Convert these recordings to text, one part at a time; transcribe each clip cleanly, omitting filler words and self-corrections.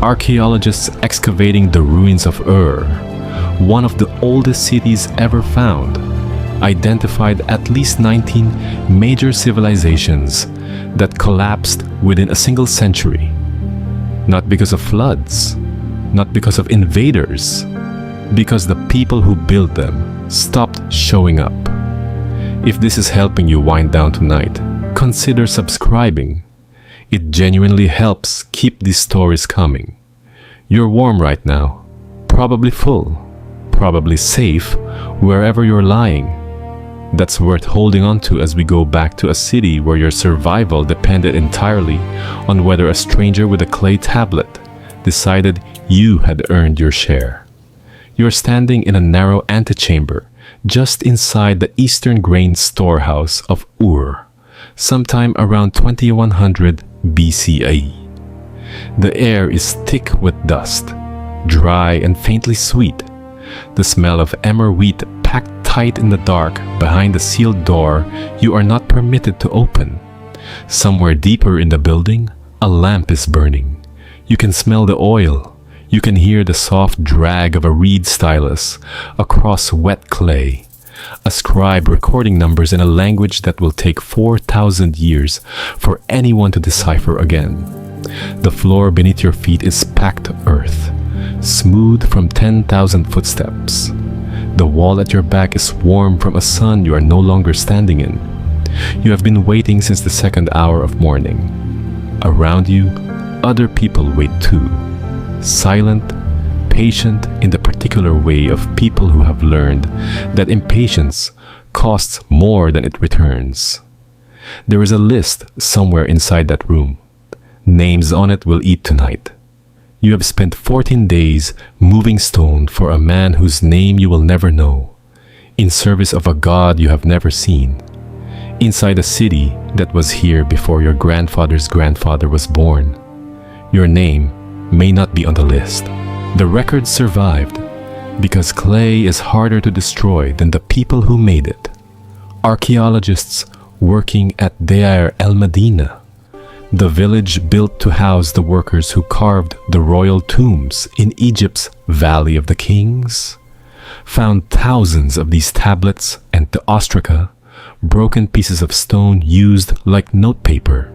Archaeologists excavating the ruins of Ur, one of the oldest cities ever found, identified at least 19 major civilizations that collapsed within a single century. Not because of floods, not because of invaders, because the people who built them stopped showing up. If this is helping you wind down tonight, consider subscribing. It genuinely helps keep these stories coming. You're warm right now, probably full, probably safe wherever you're lying. That's worth holding on to as we go back to a city where your survival depended entirely on whether a stranger with a clay tablet decided you had earned your share. You're standing in a narrow antechamber just inside the eastern grain storehouse of Ur, sometime around 2100 BCE. The air is thick with dust, dry and faintly sweet. The smell of emmer wheat packed tight in the dark behind a sealed door you are not permitted to open. Somewhere deeper in the building, a lamp is burning. You can smell the oil. You can hear the soft drag of a reed stylus across wet clay. A scribe recording numbers in a language that will take 4,000 years for anyone to decipher again. The floor beneath your feet is packed earth, smooth from 10,000 footsteps. The wall at your back is warm from a sun you are no longer standing in. You have been waiting since the second hour of morning. Around you, other people wait too. Silent, patient in the particular way of people who have learned that impatience costs more than it returns. There is a list somewhere inside that room. Names on it will eat tonight. You have spent 14 days moving stone for a man whose name you will never know, in service of a god you have never seen, inside a city that was here before your grandfather's grandfather was born. Your name may not be on the list. The record survived because clay is harder to destroy than the people who made it. Archaeologists working at el-Medina, the village built to house the workers who carved the royal tombs in Egypt's Valley of the Kings, found thousands of these tablets and the ostraca, broken pieces of stone used like notepaper.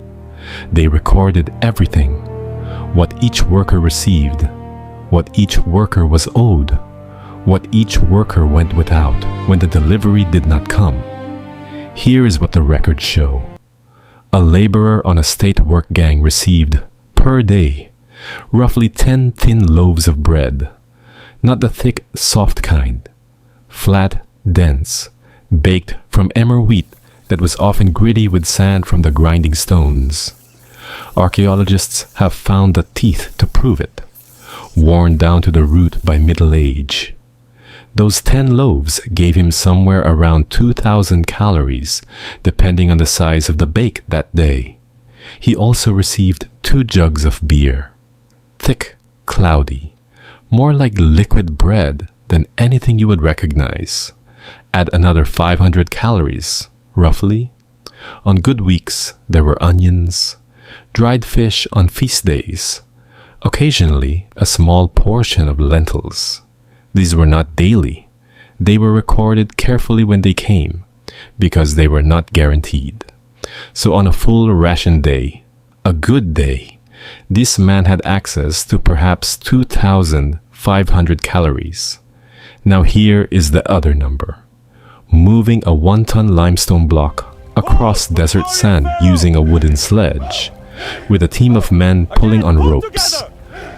They recorded everything, what each worker received, what each worker was owed, what each worker went without when the delivery did not come. Here is what the records show. A laborer on a state work gang received, per day, roughly 10 thin loaves of bread, not the thick, soft kind, flat, dense, baked from emmer wheat that was often gritty with sand from the grinding stones. Archaeologists have found the teeth to prove it, worn down to the root by middle age. Those 10 loaves gave him somewhere around 2,000 calories, depending on the size of the bake that day. He also received 2 jugs of beer. Thick, cloudy, more like liquid bread than anything you would recognize. Add another 500 calories, roughly. On good weeks, there were onions, dried fish on feast days, occasionally a small portion of lentils. These were not daily. They were recorded carefully when they came, because they were not guaranteed. So on a full ration day, a good day, this man had access to perhaps 2,500 calories. Now here is the other number. Moving a 1-ton limestone block across desert sand using a wooden sledge, with a team of men pulling on ropes,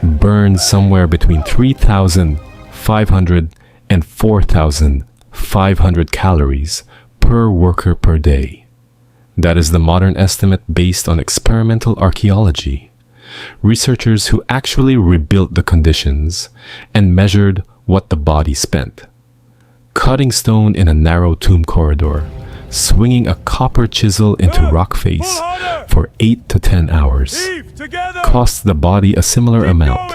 burned somewhere between 3,500 and 4,500 calories per worker per day. That is the modern estimate based on experimental archaeology. Researchers who actually rebuilt the conditions and measured what the body spent. Cutting stone in a narrow tomb corridor, swinging a copper chisel into rock face for 8 to 10 hours, costs the body a similar amount.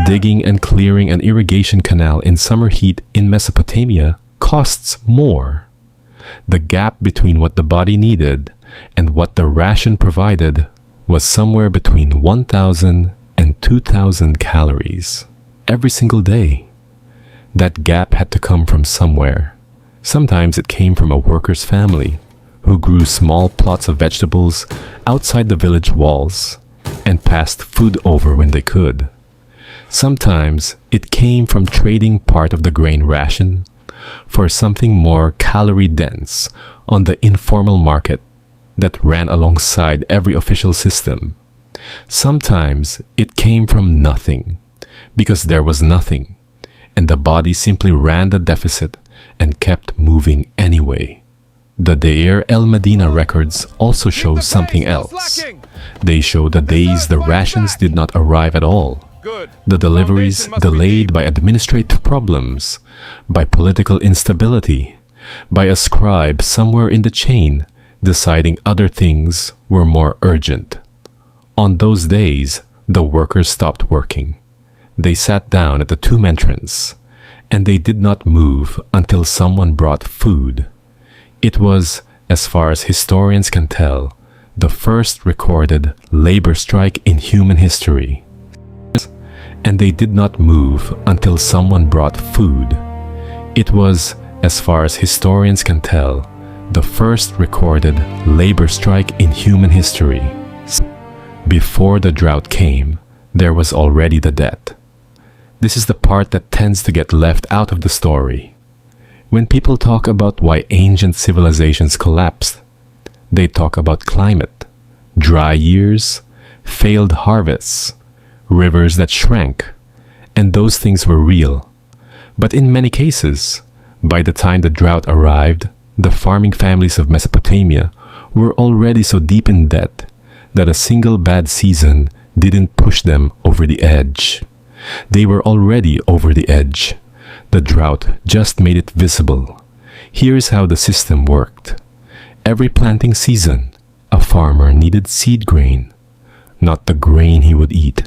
Digging and clearing an irrigation canal in summer heat in Mesopotamia costs more. The gap between what the body needed and what the ration provided was somewhere between 1,000 and 2,000 calories every single day. That gap had to come from somewhere. Sometimes it came from a worker's family who grew small plots of vegetables outside the village walls and passed food over when they could. Sometimes it came from trading part of the grain ration for something more calorie-dense on the informal market that ran alongside every official system. Sometimes it came from nothing, because there was nothing, and the body simply ran the deficit and kept moving anyway. The Deir el-Medina records also show something else. They show the days the rations did not arrive at all. The deliveries delayed by administrative problems, by political instability, by a scribe somewhere in the chain deciding other things were more urgent. On those days, the workers stopped working. They sat down at the tomb entrance, and they did not move until someone brought food. It was, as far as historians can tell, the first recorded labor strike in human history. And they did not move until someone brought food. It was, as far as historians can tell, the first recorded labor strike in human history. Before the drought came, there was already the debt. This is the part that tends to get left out of the story. When people talk about why ancient civilizations collapsed, they talk about climate, dry years, failed harvests, rivers that shrank, and those things were real. But in many cases, by the time the drought arrived, the farming families of Mesopotamia were already so deep in debt that a single bad season didn't push them over the edge. They were already over the edge. The drought just made it visible. Here's how the system worked. Every planting season, a farmer needed seed grain. Not the grain he would eat,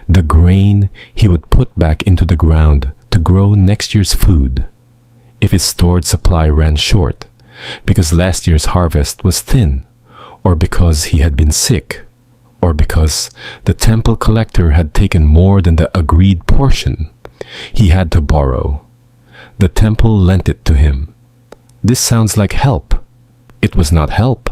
the grain he would put back into the ground to grow next year's food. If his stored supply ran short, because last year's harvest was thin, or because he had been sick, or because the temple collector had taken more than the agreed portion, he had to borrow. The temple lent it to him. This sounds like help. It was not help.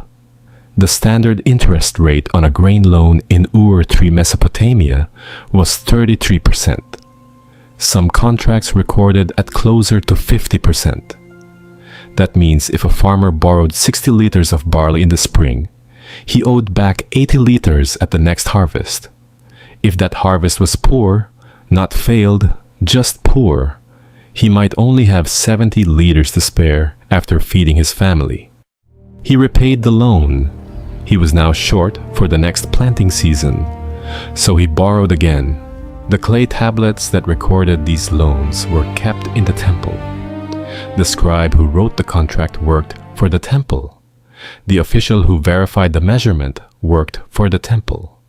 The standard interest rate on a grain loan in Ur III, Mesopotamia, was 33%. Some contracts recorded at closer to 50%. That means if a farmer borrowed 60 liters of barley in the spring, he owed back 80 liters at the next harvest. If that harvest was poor, not failed, just poor, he might only have 70 liters to spare after feeding his family. He repaid the loan. He was now short for the next planting season, so he borrowed again. The clay tablets that recorded these loans were kept in the temple. The scribe who wrote the contract worked for the temple. The official who verified the measurement worked for the temple.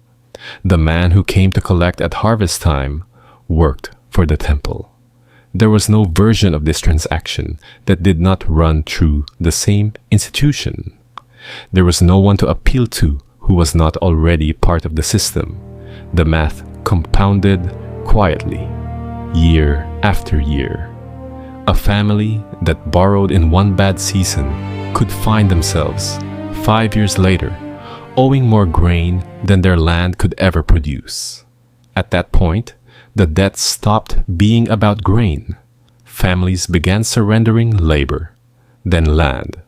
The man who came to collect at harvest time worked for the temple. There was no version of this transaction that did not run through the same institution. There was no one to appeal to who was not already part of the system. The math compounded quietly, year after year. A family that borrowed in one bad season could find themselves, 5 years later, owing more grain than their land could ever produce. At that point, the debt stopped being about grain. Families began surrendering labor, then land.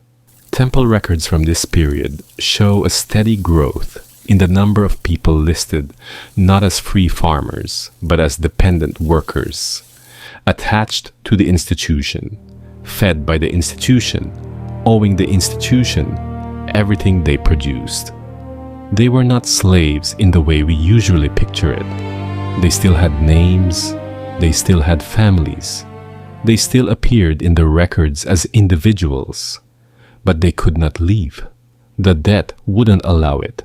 Temple records from this period show a steady growth in the number of people listed not as free farmers, but as dependent workers, attached to the institution, fed by the institution, owing the institution everything they produced. They were not slaves in the way we usually picture it. They still had names, they still had families, they still appeared in the records as individuals, but they could not leave. The debt wouldn't allow it.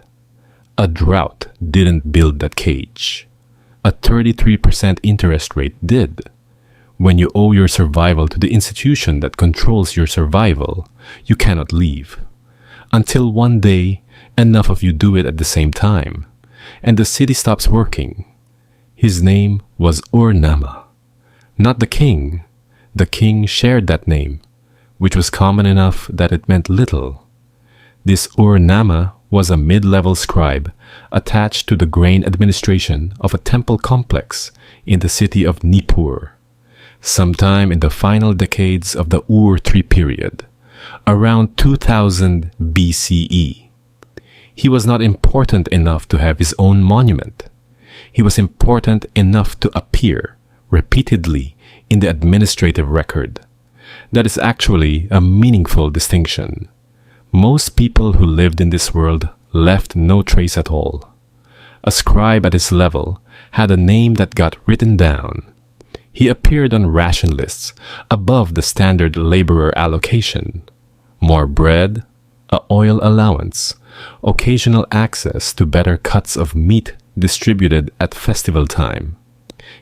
A drought didn't build that cage. A 33% interest rate did. When you owe your survival to the institution that controls your survival, you cannot leave. Until one day, enough of you do it at the same time, and the city stops working. His name was Ur-Nama. Not the king. The king shared that name, which was common enough that it meant little. This Ur-Nama was a mid-level scribe attached to the grain administration of a temple complex in the city of Nippur, sometime in the final decades of the Ur-III period, around 2000 BCE. He was not important enough to have his own monument. He was important enough to appear repeatedly in the administrative record. That is actually a meaningful distinction. Most people who lived in this world left no trace at all. A scribe at his level had a name that got written down. He appeared on ration lists above the standard laborer allocation. More bread, a oil allowance, occasional access to better cuts of meat distributed at festival time.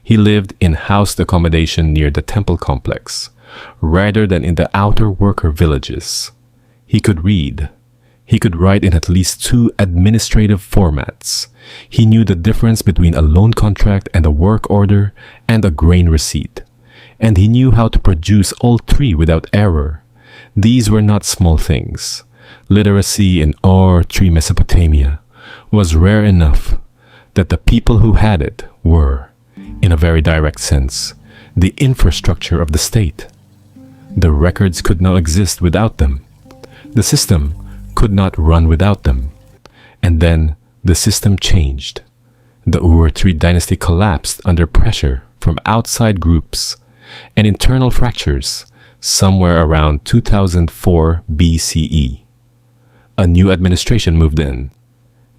He lived in housed accommodation near the temple complex, rather than in the outer worker villages. He could read. He could write in at least 2 administrative formats. He knew the difference between a loan contract and a work order and a grain receipt. And he knew how to produce all 3 without error. These were not small things. Literacy in Ur-III Mesopotamia was rare enough that the people who had it were, in a very direct sense, the infrastructure of the state. The records could not exist without them. The system could not run without them. And then the system changed. The Ur-III dynasty collapsed under pressure from outside groups and internal fractures somewhere around 2004 BCE. A new administration moved in.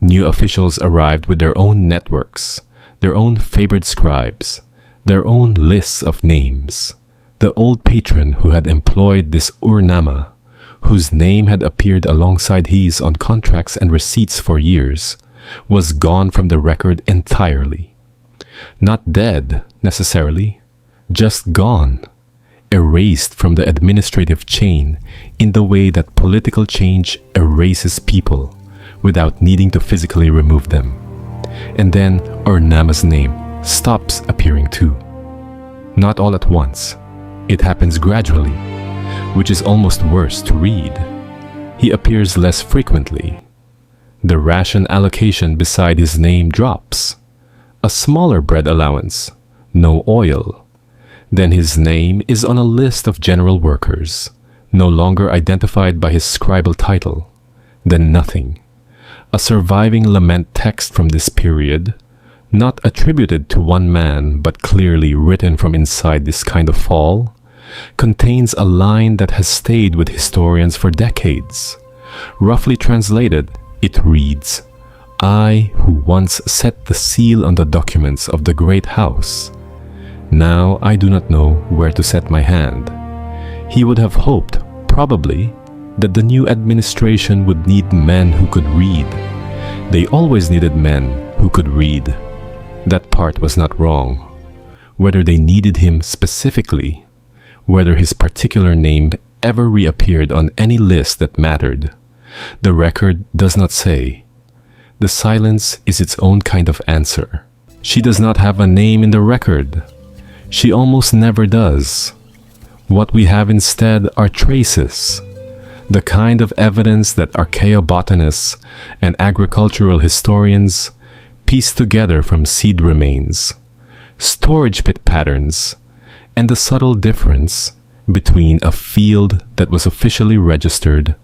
New officials arrived with their own networks, their own favored scribes, their own lists of names. The old patron who had employed this Ur-Nama, whose name had appeared alongside his on contracts and receipts for years, was gone from the record entirely. Not dead, necessarily, just gone, erased from the administrative chain in the way that political change erases people without needing to physically remove them. And then Ur-Nama's name stops appearing too. Not all at once. It happens gradually, which is almost worse to read. He appears less frequently. The ration allocation beside his name drops. A smaller bread allowance, no oil. Then his name is on a list of general workers, no longer identified by his scribal title. Then nothing. A surviving lament text from this period, not attributed to one man but clearly written from inside this kind of fall, contains a line that has stayed with historians for decades. Roughly translated, it reads, "I who once set the seal on the documents of the great house, now I do not know where to set my hand." He would have hoped, probably, that the new administration would need men who could read. They always needed men who could read. That part was not wrong. Whether they needed him specifically, whether his particular name ever reappeared on any list that mattered, the record does not say. The silence is its own kind of answer. She does not have a name in the record. She almost never does. What we have instead are traces, the kind of evidence that archaeobotanists and agricultural historians piece together from seed remains, storage pit patterns, and the subtle difference between a field that was officially registered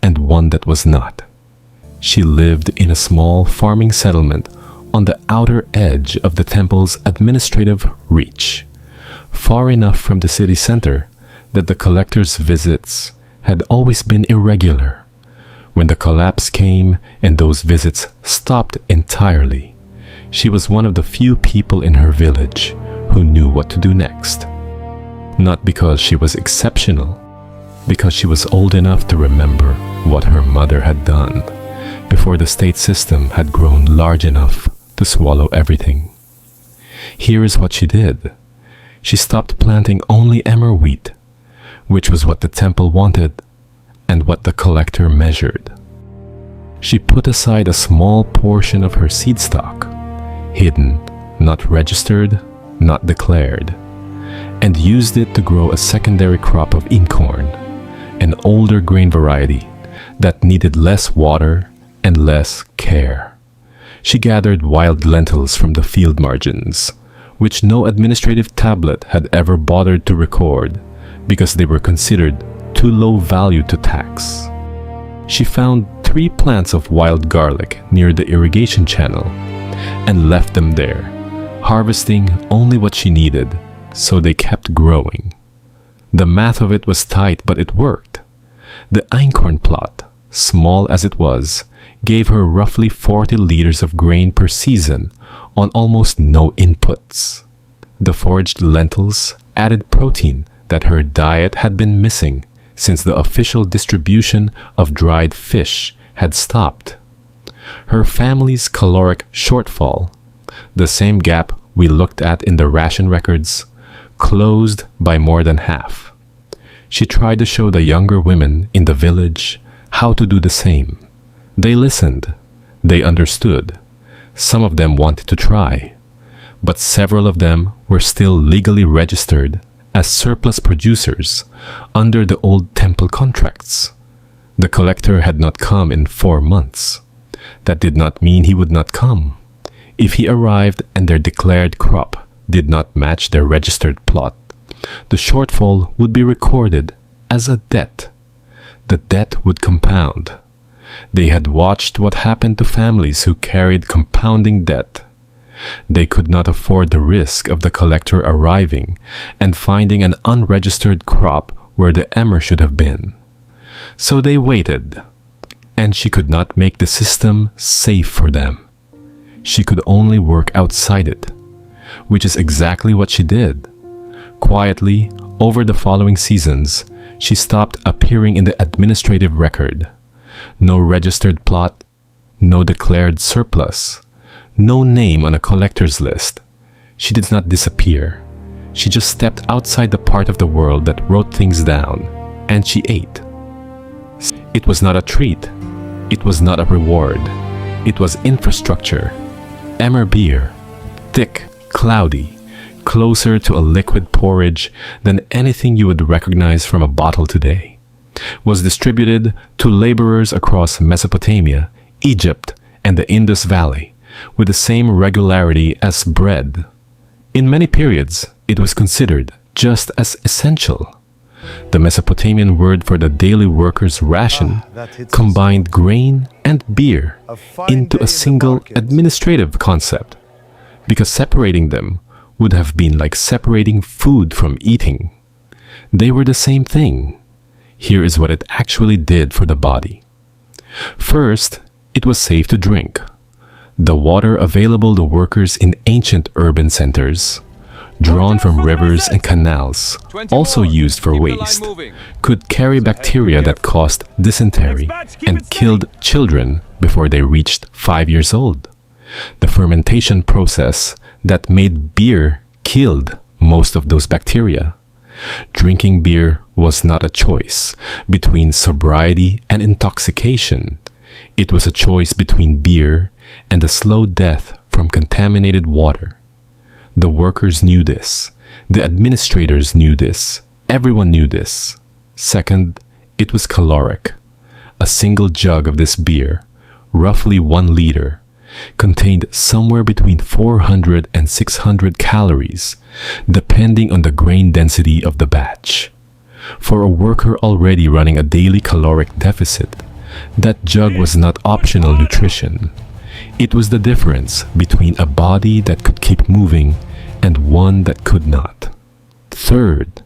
and one that was not. She lived in a small farming settlement on the outer edge of the temple's administrative reach, far enough from the city center that the collector's visits had always been irregular. When the collapse came and those visits stopped entirely, she was one of the few people in her village who knew what to do next. Not because she was exceptional, because she was old enough to remember what her mother had done before the state system had grown large enough to swallow everything. Here is what she did. She stopped planting only emmer wheat, which was what the temple wanted and what the collector measured. She put aside a small portion of her seed stock, hidden not registered, not declared, and used it to grow a secondary crop of incorn, an older grain variety that needed less water and less care. She gathered wild lentils from the field margins, which no administrative tablet had ever bothered to record because they were considered too low value to tax. She found 3 plants of wild garlic near the irrigation channel and left them there, harvesting only what she needed, so they kept growing. The math of it was tight, but it worked. The einkorn plot, small as it was, gave her roughly 40 liters of grain per season on almost no inputs. The foraged lentils added protein that her diet had been missing since the official distribution of dried fish had stopped. Her family's caloric shortfall, the same gap we looked at in the ration records, closed by more than half. She tried to show the younger women in the village how to do the same. They listened. They understood. Some of them wanted to try, but several of them were still legally registered as surplus producers under the old temple contracts. The collector had not come in 4 months. That did not mean he would not come. If he arrived and their declared crop did not match their registered plot, the shortfall would be recorded as a debt. The debt would compound. They had watched what happened to families who carried compounding debt. They could not afford the risk of the collector arriving and finding an unregistered crop where the emmer should have been. So they waited, and she could not make the system safe for them. She could only work outside it, which is exactly what she did. Quietly, over the following seasons, she stopped appearing in the administrative record. No registered plot, no declared surplus, no name on a collector's list. She did not disappear. She just stepped outside the part of the world that wrote things down, and she ate. It was not a treat. It was not a reward. It was infrastructure. Emmer beer, thick, cloudy, closer to a liquid porridge than anything you would recognize from a bottle today, was distributed to laborers across Mesopotamia, Egypt, and the Indus Valley with the same regularity as bread. In many periods, it was considered just as essential. The Mesopotamian word for the daily worker's ration combined grain and beer into a single administrative concept, because separating them would have been like separating food from eating. They were the same thing. Here is what it actually did for the body. First, it was safe to drink. The water available to workers in ancient urban centers, drawn from rivers and canals, also used for waste, could carry bacteria that caused dysentery and killed children before they reached 5 years old. The fermentation process that made beer killed most of those bacteria. Drinking beer was not a choice between sobriety and intoxication. It was a choice between beer and a slow death from contaminated water. The workers knew this. The administrators knew this. Everyone knew this. Second, it was caloric. A single jug of this beer, roughly 1 liter, contained somewhere between 400 and 600 calories, depending on the grain density of the batch. For a worker already running a daily caloric deficit, that jug was not optional nutrition. It was the difference between a body that could keep moving and one that could not. Third,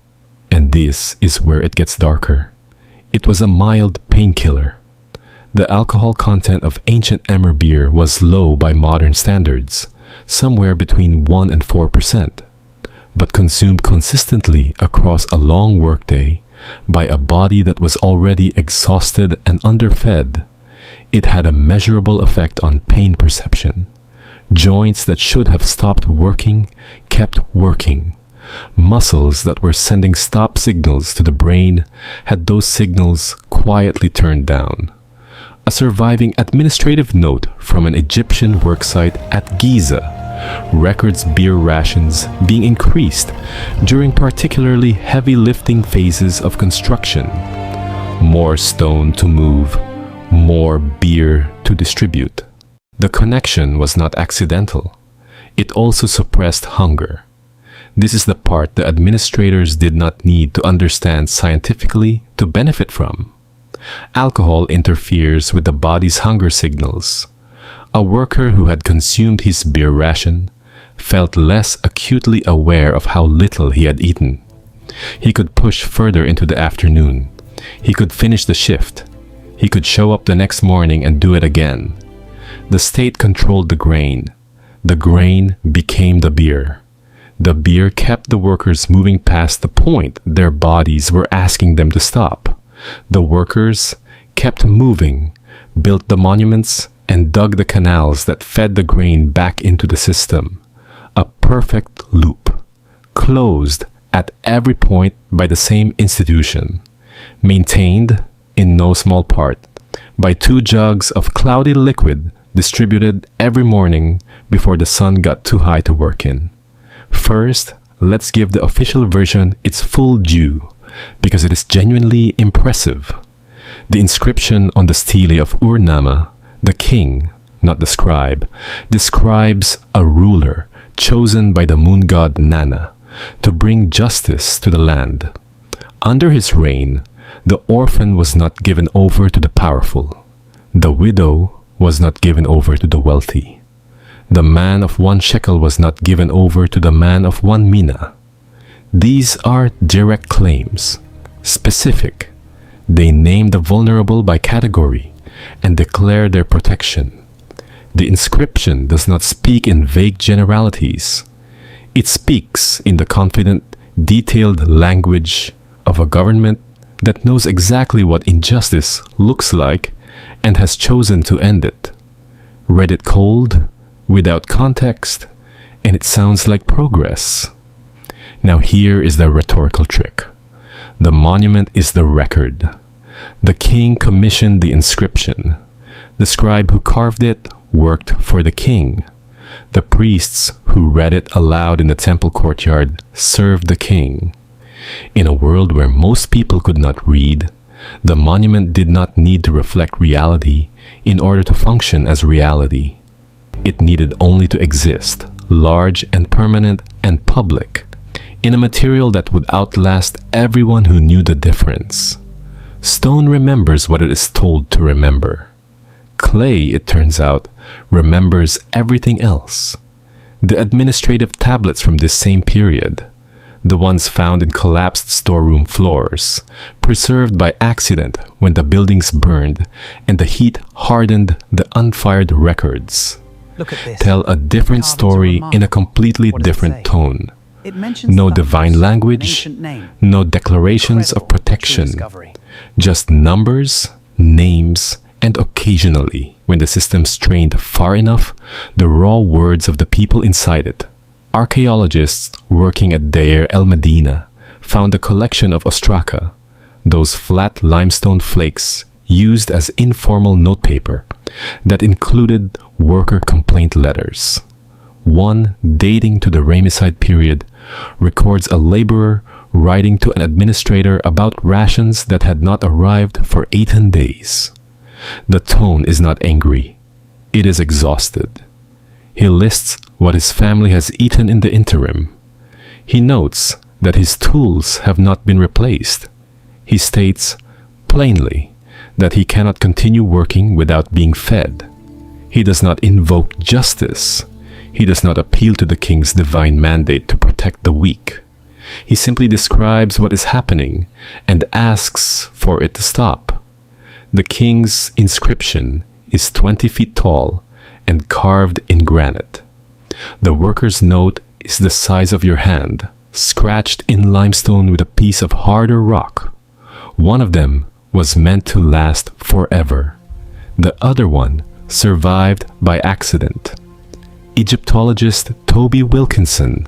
and this is where it gets darker, it was a mild painkiller. The alcohol content of ancient emmer beer was low by modern standards, somewhere between 1 and 4%, but consumed consistently across a long workday by a body that was already exhausted and underfed. It had a measurable effect on pain perception. Joints that should have stopped working kept working. Muscles that were sending stop signals to the brain had those signals quietly turned down. A surviving administrative note from an Egyptian worksite at Giza records beer rations being increased during particularly heavy lifting phases of construction. More stone to move, more beer to distribute. The connection was not accidental. It also suppressed hunger. This is the part the administrators did not need to understand scientifically to benefit from. Alcohol interferes with the body's hunger signals. A worker who had consumed his beer ration felt less acutely aware of how little he had eaten. He could push further into the afternoon. He could finish the shift. He could show up the next morning and do it again. The state controlled the grain. The grain became the beer. The beer kept the workers moving past the point their bodies were asking them to stop. The workers kept moving, built the monuments, and dug the canals that fed the grain back into the system. A perfect loop, closed at every point by the same institution, maintained, in no small part, by 2 jugs of cloudy liquid distributed every morning before the sun got too high to work in. First, let's give the official version its full due, because it is genuinely impressive. The inscription on the stele of Ur-Nama, the king, not the scribe, describes a ruler chosen by the moon god Nana to bring justice to the land. Under his reign, the orphan was not given over to the powerful. The widow was not given over to the wealthy. The man of 1 shekel was not given over to the man of 1 mina. These are direct claims, specific. They name the vulnerable by category and declare their protection. The inscription does not speak in vague generalities. It speaks in the confident, detailed language of a government that knows exactly what injustice looks like and has chosen to end it. Read it cold, without context, and it sounds like progress. Now here is the rhetorical trick. The monument is the record. The king commissioned the inscription. The scribe who carved it worked for the king. The priests who read it aloud in the temple courtyard served the king. In a world where most people could not read, the monument did not need to reflect reality in order to function as reality. It needed only to exist, large and permanent and public, in a material that would outlast everyone who knew the difference. Stone remembers what it is told to remember. Clay, it turns out, remembers everything else. The administrative tablets from this same period, the ones found in collapsed storeroom floors, preserved by accident when the buildings burned and the heat hardened the unfired records, Look at this. tell a different Carvings are story in a remarkable. completely What does it different say? tone. It mentions No thunders, divine an language, ancient name. no declarations of Incredible, true protection, discovery. just numbers, names, and occasionally, when the system strained far enough, the raw words of the people inside it. Archaeologists working at Deir el-Medina found a collection of ostraca, those flat limestone flakes used as informal notepaper, that included worker complaint letters. One dating to the Ramesside period records a laborer writing to an administrator about rations that had not arrived for 18 days. The tone is not angry. It is exhausted. He lists what his family has eaten in the interim. He notes that his tools have not been replaced. He states plainly that he cannot continue working without being fed. He does not invoke justice. He does not appeal to the king's divine mandate to protect the weak. He simply describes what is happening and asks for it to stop. The king's inscription is 20 feet tall and carved in granite. The worker's note is the size of your hand, scratched in limestone with a piece of harder rock. One of them was meant to last forever. The other one survived by accident. Egyptologist Toby Wilkinson,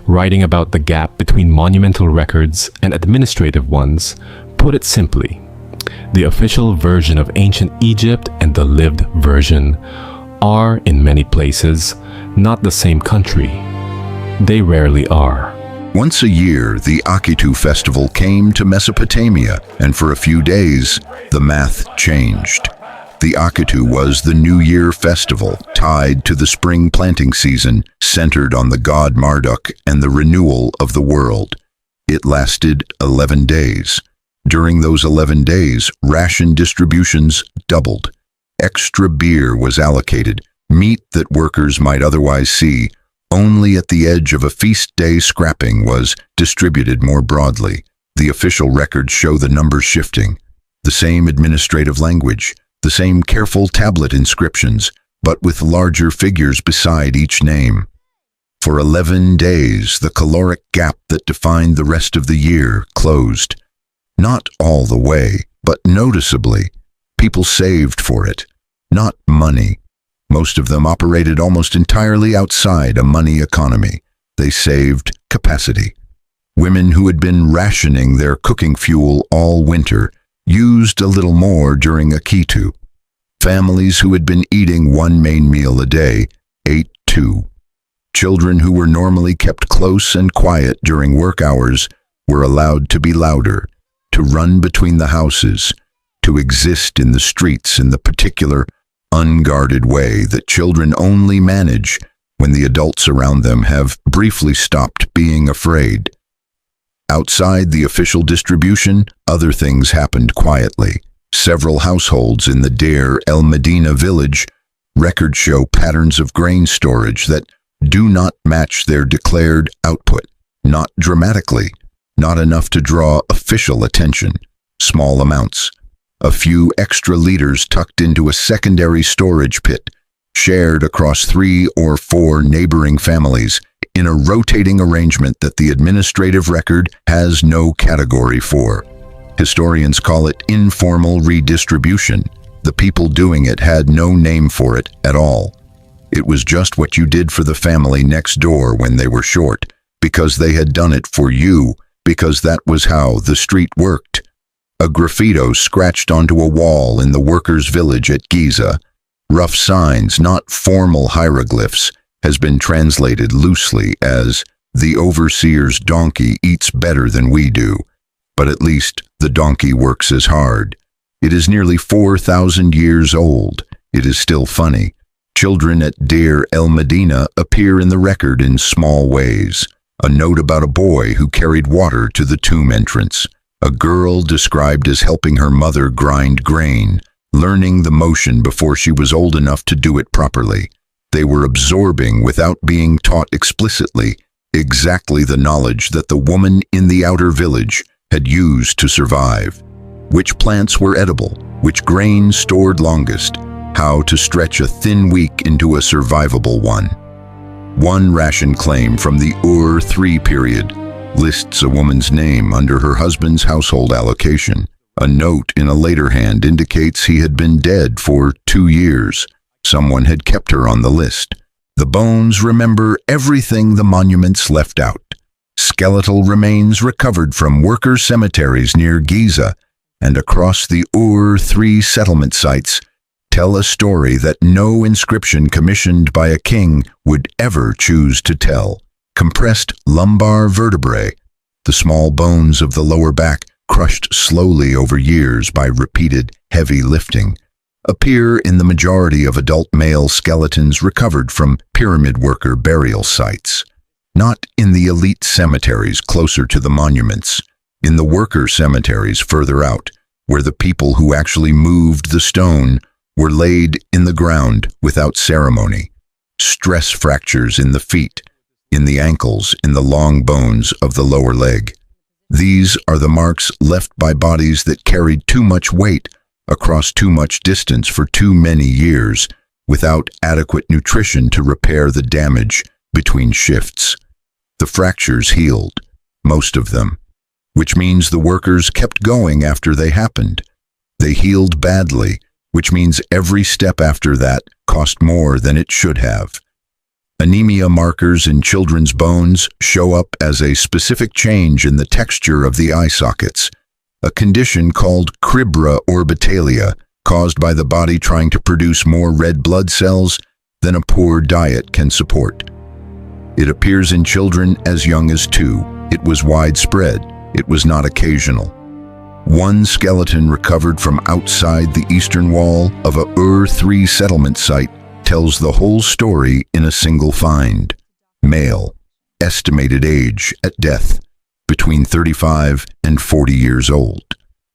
writing about the gap between monumental records and administrative ones, put it simply: the official version of ancient Egypt and the lived version are, in many places, not the same country. They rarely are. Once a year, the Akitu festival came to Mesopotamia, and for a few days, the math changed. The Akitu was the New Year festival, tied to the spring planting season, centered on the god Marduk and the renewal of the world. It lasted 11 days. During those 11 days, ration distributions doubled. Extra beer was allocated, meat that workers might otherwise see only at the edge of a feast day scrapping was distributed more broadly. The official records show the numbers shifting. The same administrative language, the same careful tablet inscriptions, but with larger figures beside each name. For 11 days, the caloric gap that defined the rest of the year closed. Not all the way, but noticeably. People saved for it, not money. Most of them operated almost entirely outside a money economy. They saved capacity. Women who had been rationing their cooking fuel all winter used a little more during Akitu. Families who had been eating one main meal a day ate two. Children who were normally kept close and quiet during work hours were allowed to be louder, to run between the houses, to exist in the streets in the particular unguarded way that children only manage when the adults around them have briefly stopped being afraid. Outside the official distribution, other things happened quietly. Several households in the Deir el-Medina village records show patterns of grain storage that do not match their declared output. Not dramatically, not enough to draw official attention. Small amounts. A few extra liters tucked into a secondary storage pit, shared across 3 or 4 neighboring families in a rotating arrangement that the administrative record has no category for. Historians call it informal redistribution. The people doing it had no name for it at all. It was just what you did for the family next door when they were short, because they had done it for you, because that was how the street worked. A graffito scratched onto a wall in the workers' village at Giza. Rough signs, not formal hieroglyphs, has been translated loosely as, "The overseer's donkey eats better than we do, but at least the donkey works as hard." It is nearly 4,000 years old. It is still funny. Children at Deir el-Medina appear in the record in small ways. A note about a boy who carried water to the tomb entrance. A girl described as helping her mother grind grain, learning the motion before she was old enough to do it properly. They were absorbing, without being taught explicitly, exactly the knowledge that the woman in the outer village had used to survive. Which plants were edible, which grain stored longest, how to stretch a thin week into a survivable one. One ration claim from the Ur III period lists a woman's name under her husband's household allocation. A note in a later hand indicates he had been dead for 2 years. Someone had kept her on the list. The bones remember everything the monuments left out. Skeletal remains recovered from worker cemeteries near Giza and across the Ur III settlement sites tell a story that no inscription commissioned by a king would ever choose to tell. Compressed lumbar vertebrae, the small bones of the lower back crushed slowly over years by repeated heavy lifting, appear in the majority of adult male skeletons recovered from pyramid worker burial sites. Not in the elite cemeteries closer to the monuments, in the worker cemeteries further out, where the people who actually moved the stone were laid in the ground without ceremony. Stress fractures in the feet, in the ankles, in the long bones of the lower leg. These are the marks left by bodies that carried too much weight across too much distance for too many years without adequate nutrition to repair the damage between shifts. The fractures healed, most of them, which means the workers kept going after they happened. They healed badly, which means every step after that cost more than it should have. Anemia markers in children's bones show up as a specific change in the texture of the eye sockets, a condition called cribra orbitalia, caused by the body trying to produce more red blood cells than a poor diet can support. It appears in children as young as 2. It was widespread. It was not occasional. One skeleton recovered from outside the eastern wall of a Ur-3 settlement site tells the whole story in a single find. Male, estimated age at death, between 35 and 40 years old.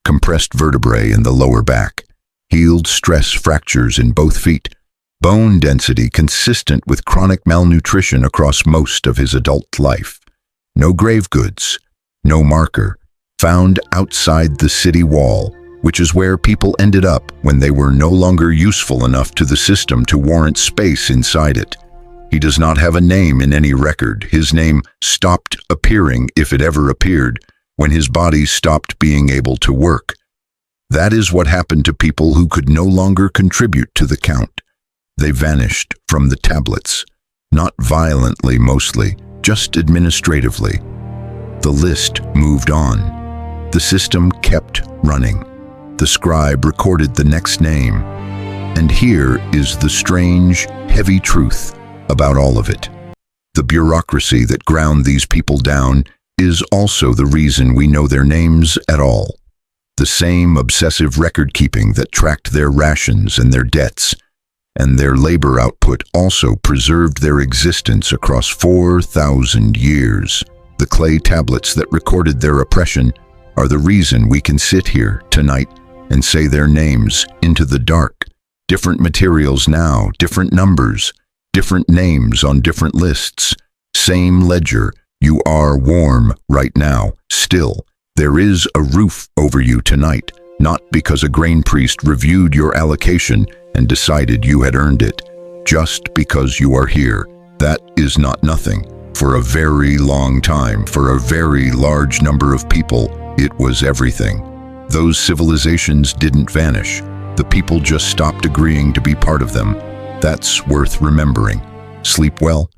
Compressed vertebrae in the lower back. Healed stress fractures in both feet. Bone density consistent with chronic malnutrition across most of his adult life. No grave goods. No marker. Found outside the city wall, which is where people ended up when they were no longer useful enough to the system to warrant space inside it. He does not have a name in any record. His name stopped appearing, if it ever appeared, when his body stopped being able to work. That is what happened to people who could no longer contribute to the count. They vanished from the tablets, not violently mostly, just administratively. The list moved on. The system kept running. The scribe recorded the next name. And here is the strange, heavy truth about all of it. The bureaucracy that ground these people down is also the reason we know their names at all. The same obsessive record-keeping that tracked their rations and their debts, and their labor output also preserved their existence across 4,000 years. The clay tablets that recorded their oppression are the reason we can sit here tonight and say their names into the dark. Different materials now, different numbers, different names on different lists. Same ledger. You are warm right now. Still, there is a roof over you tonight, not because a grain priest reviewed your allocation and decided you had earned it. Just because you are here. That is not nothing. For a very long time, for a very large number of people, it was everything. Those civilizations didn't vanish. The people just stopped agreeing to be part of them. That's worth remembering. Sleep well.